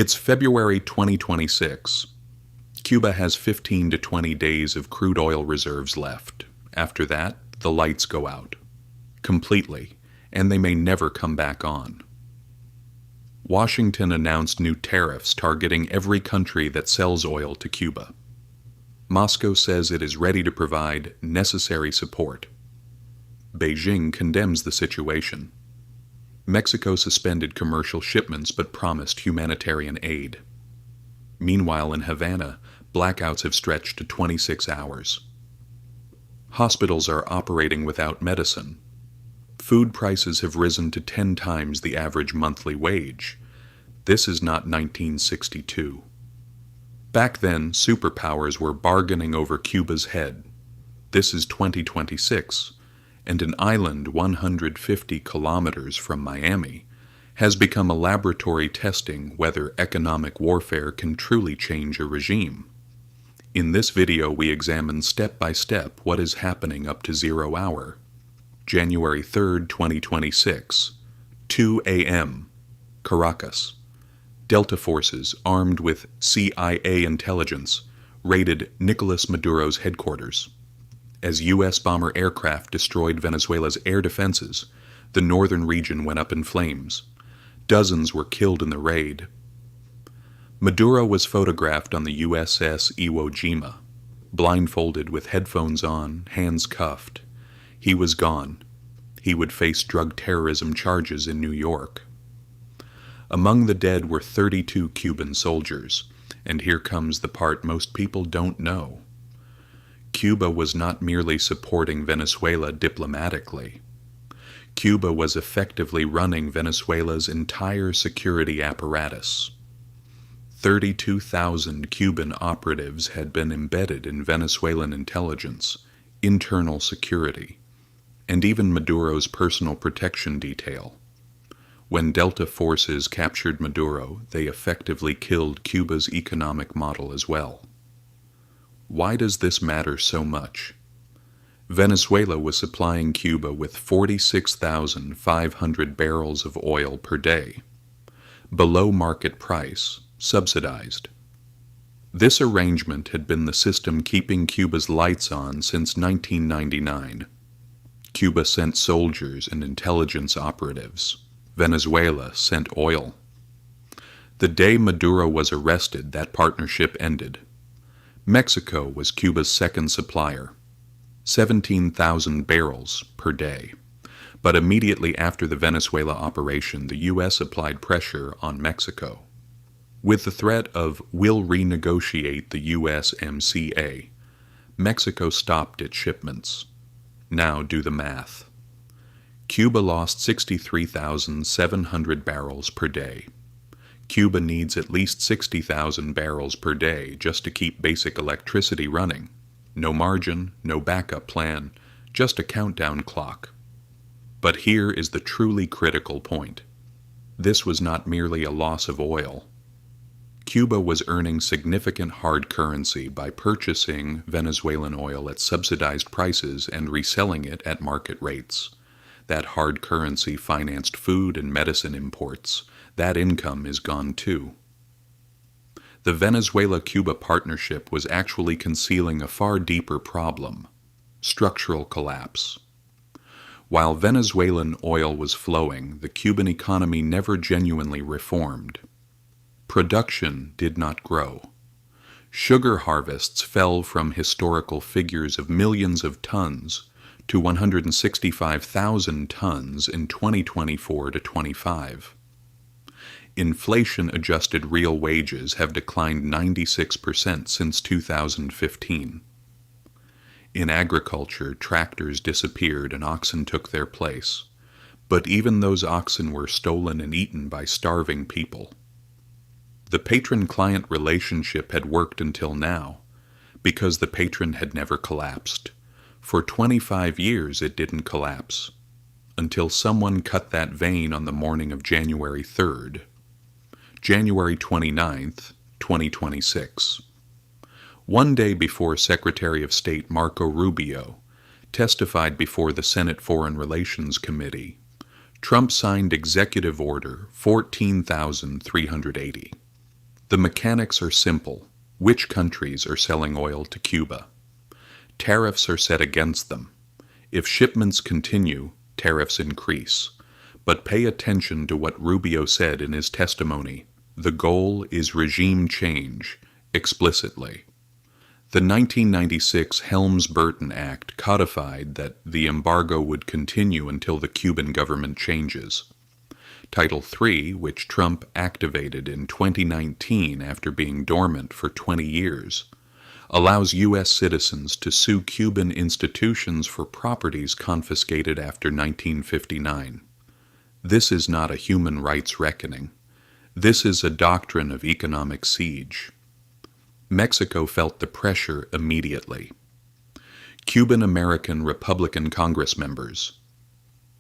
It's February 2026. Cuba has 15 to 20 days of crude oil reserves left. After that, the lights go out. Completely, and they may never come back on. Washington announced new tariffs targeting every country that sells oil to Cuba. Moscow says it is ready to provide necessary support. Beijing condemns the situation. Mexico suspended commercial shipments but promised humanitarian aid. Meanwhile, in Havana, blackouts have stretched to 26 hours. Hospitals are operating without medicine. Food prices have risen to 10 times the average monthly wage. This is not 1962. Back then, superpowers were bargaining over Cuba's head. This is 2026. And an island 150 kilometers from Miami has become a laboratory testing whether economic warfare can truly change a regime. In this video, we examine step by step what is happening up to 0 hour. January 3rd, 2026, 2 a.m., Caracas. Delta forces, armed with CIA intelligence, raided Nicolas Maduro's headquarters. As U.S. bomber aircraft destroyed Venezuela's air defenses, the northern region went up in flames. Dozens were killed in the raid. Maduro was photographed on the USS Iwo Jima, blindfolded with headphones on, hands cuffed. He was gone. He would face drug terrorism charges in New York. Among the dead were 32 Cuban soldiers, and here comes the part most people don't know. Cuba was not merely supporting Venezuela diplomatically. Cuba was effectively running Venezuela's entire security apparatus. 32,000 Cuban operatives had been embedded in Venezuelan intelligence, internal security, and even Maduro's personal protection detail. When Delta forces captured Maduro, they effectively killed Cuba's economic model as well. Why does this matter so much? Venezuela was supplying Cuba with 46,500 barrels of oil per day, below market price, subsidized. This arrangement had been the system keeping Cuba's lights on since 1999. Cuba sent soldiers and intelligence operatives. Venezuela sent oil. The day Maduro was arrested, that partnership ended. Mexico was Cuba's second supplier, 17,000 barrels per day. But immediately after the Venezuela operation, the U.S. applied pressure on Mexico. With the threat of "we'll renegotiate the USMCA," Mexico stopped its shipments. Now do the math. Cuba lost 63,700 barrels per day. Cuba needs at least 60,000 barrels per day just to keep basic electricity running. No margin, no backup plan, just a countdown clock. But here is the truly critical point. This was not merely a loss of oil. Cuba was earning significant hard currency by purchasing Venezuelan oil at subsidized prices and reselling it at market rates. That hard currency financed food and medicine imports. That income is gone too. The Venezuela-Cuba partnership was actually concealing a far deeper problem: structural collapse. While Venezuelan oil was flowing, the Cuban economy never genuinely reformed. Production did not grow. Sugar harvests fell from historical figures of millions of tons to 165,000 tons in 2024 to 25. Inflation-adjusted real wages have declined 96% since 2015. In agriculture, tractors disappeared and oxen took their place. But even those oxen were stolen and eaten by starving people. The patron-client relationship had worked until now, because the patron had never collapsed. For 25 years it didn't collapse, until someone cut that vein on the morning of January 3rd. January 29th, 2026. One day before Secretary of State Marco Rubio testified before the Senate Foreign Relations Committee, Trump signed Executive Order 14,380. The mechanics are simple. Which countries are selling oil to Cuba? Tariffs are set against them. If shipments continue, tariffs increase. But pay attention to what Rubio said in his testimony. The goal is regime change, explicitly. The 1996 Helms-Burton Act codified that the embargo would continue until the Cuban government changes. Title III, which Trump activated in 2019 after being dormant for 20 years, allows U.S. citizens to sue Cuban institutions for properties confiscated after 1959. This is not a human rights reckoning. This is a doctrine of economic siege. Mexico felt the pressure immediately. Cuban-American Republican Congress members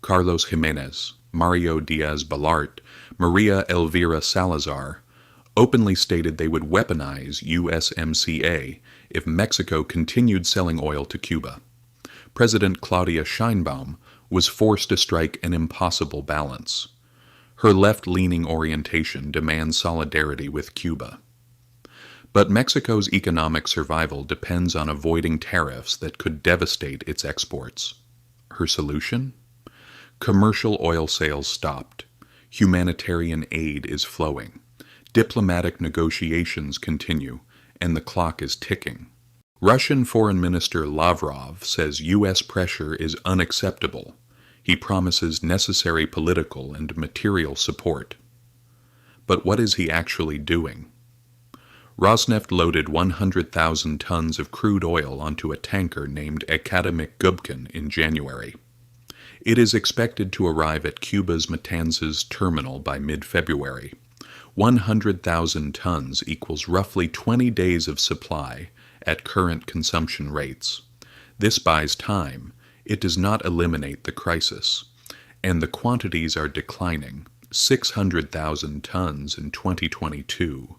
Carlos Jimenez, Mario Diaz-Balart, Maria Elvira Salazar openly stated they would weaponize USMCA if Mexico continued selling oil to Cuba. President Claudia Sheinbaum was forced to strike an impossible balance. Her left-leaning orientation demands solidarity with Cuba. But Mexico's economic survival depends on avoiding tariffs that could devastate its exports. Her solution? Commercial oil sales stopped. Humanitarian aid is flowing. Diplomatic negotiations continue, and the clock is ticking. Russian Foreign Minister Lavrov says U.S. pressure is unacceptable. He promises necessary political and material support. But what is he actually doing? Rosneft loaded 100,000 tons of crude oil onto a tanker named Academic Gubkin in January. It is expected to arrive at Cuba's Matanzas terminal by mid-February. 100,000 tons equals roughly 20 days of supply at current consumption rates. This buys time. It does not eliminate the crisis. And the quantities are declining. 600,000 tons in 2022.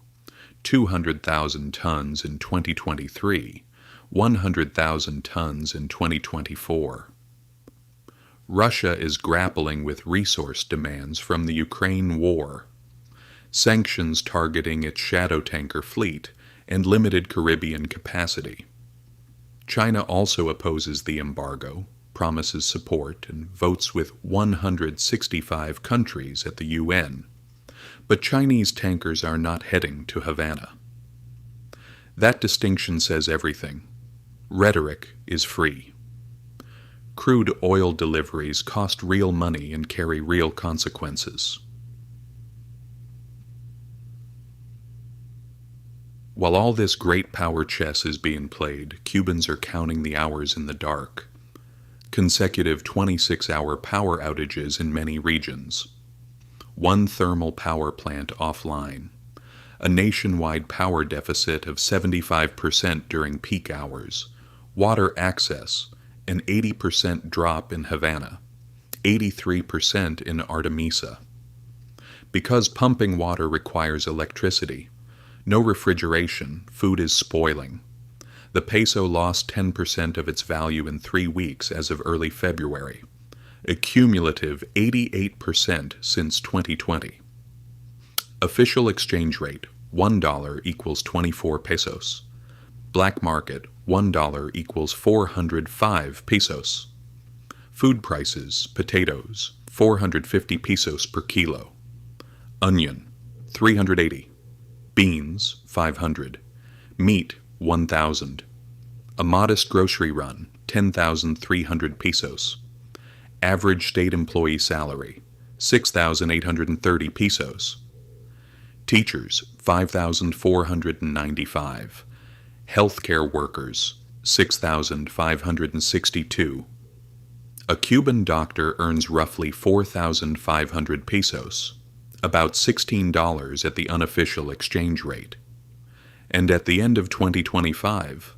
200,000 tons in 2023, 100,000 tons in 2024. Russia is grappling with resource demands from the Ukraine war. Sanctions targeting its shadow tanker fleet and limited Caribbean capacity. China also opposes the embargo, promises support, and votes with 165 countries at the UN. But Chinese tankers are not heading to Havana. That distinction says everything. Rhetoric is free. Crude oil deliveries cost real money and carry real consequences. While all this great power chess is being played, Cubans are counting the hours in the dark. Consecutive 26-hour power outages in many regions. One thermal power plant offline. A nationwide power deficit of 75% during peak hours. Water access, an 80% drop in Havana. 83% in Artemisa. Because pumping water requires electricity, no refrigeration, food is spoiling. The peso lost 10% of its value in 3 weeks as of early February. A cumulative 88% since 2020. Official exchange rate, $1 equals 24 pesos. Black market, $1 equals 405 pesos. Food prices, potatoes, 450 pesos per kilo. Onion, 380. Beans, 500. Meat, 1,000. A modest grocery run, 10,300 pesos. Average state employee salary, 6,830 pesos. Teachers, 5,495. Healthcare workers, 6,562. A Cuban doctor earns roughly 4,500 pesos, about $16 at the unofficial exchange rate. And at the end of 2025,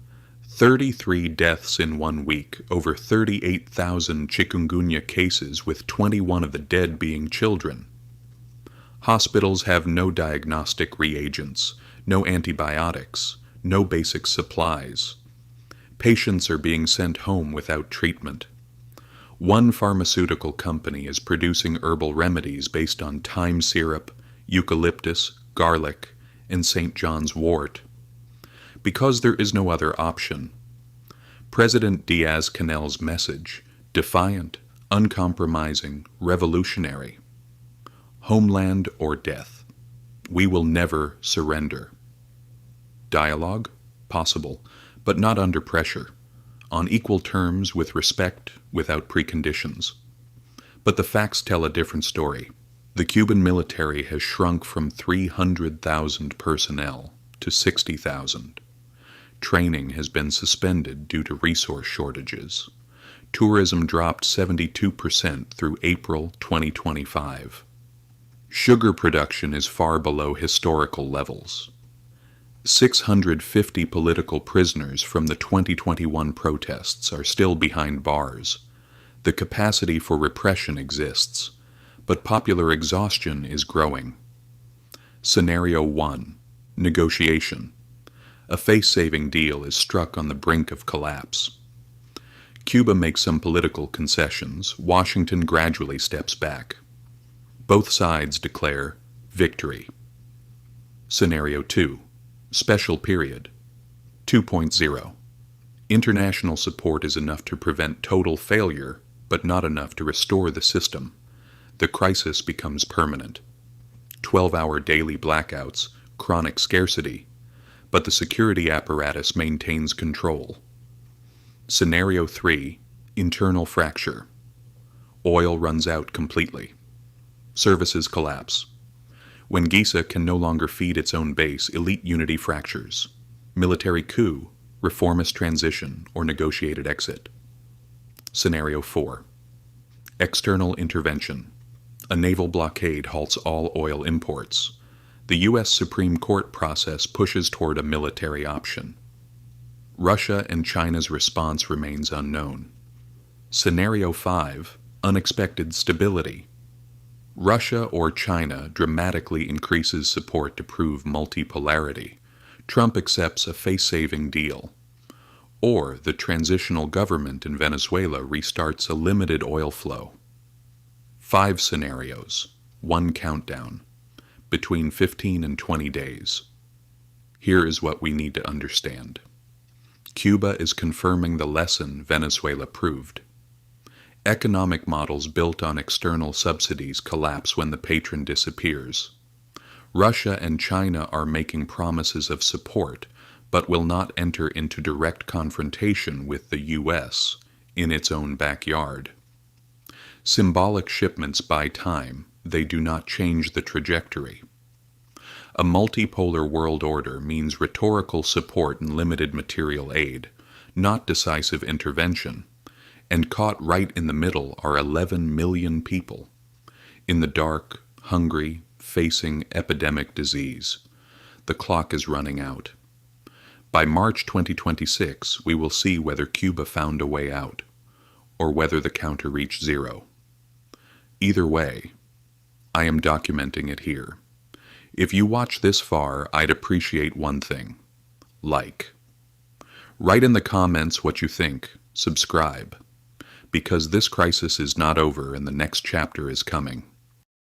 33 deaths in 1 week, over 38,000 chikungunya cases, with 21 of the dead being children. Hospitals have no diagnostic reagents, no antibiotics, no basic supplies. Patients are being sent home without treatment. One pharmaceutical company is producing herbal remedies based on thyme syrup, eucalyptus, garlic, and St. John's wort. Because there is no other option. President Diaz-Canel's message, defiant, uncompromising, revolutionary. Homeland or death. We will never surrender. Dialogue? Possible, but not under pressure. On equal terms, with respect, without preconditions. But the facts tell a different story. The Cuban military has shrunk from 300,000 personnel to 60,000. Training has been suspended due to resource shortages. Tourism dropped 72% through April 2025. Sugar production is far below historical levels. 650 political prisoners from the 2021 protests are still behind bars. The capacity for repression exists, but popular exhaustion is growing. Scenario 1. Negotiation. A face-saving deal is struck on the brink of collapse. Cuba makes some political concessions. Washington gradually steps back. Both sides declare victory. Scenario 2. Special period. 2.0. International support is enough to prevent total failure, but not enough to restore the system. The crisis becomes permanent. 12-hour daily blackouts, chronic scarcity, but the security apparatus maintains control. Scenario 3. Internal fracture. Oil runs out completely. Services collapse. When Giza can no longer feed its own base, elite unity fractures. Military coup, reformist transition, or negotiated exit. Scenario 4. External intervention. A naval blockade halts all oil imports. The U.S. Supreme Court process pushes toward a military option. Russia and China's response remains unknown. Scenario 5. Unexpected stability. Russia or China dramatically increases support to prove multipolarity. Trump accepts a face-saving deal. Or the transitional government in Venezuela restarts a limited oil flow. 5 scenarios, 1 countdown, between 15 and 20 days. Here is what we need to understand. Cuba is confirming the lesson Venezuela proved. Economic models built on external subsidies collapse when the patron disappears. Russia and China are making promises of support, but will not enter into direct confrontation with the U.S. in its own backyard. Symbolic shipments buy time, they do not change the trajectory. A multipolar world order means rhetorical support and limited material aid, not decisive intervention. And caught right in the middle are 11 million people. In the dark, hungry, facing epidemic disease. The clock is running out. By March 2026, we will see whether Cuba found a way out, or whether the counter reached zero. Either way, I am documenting it here. If you watch this far, I'd appreciate one thing. Like. Write in the comments what you think. Subscribe. Because this crisis is not over and the next chapter is coming.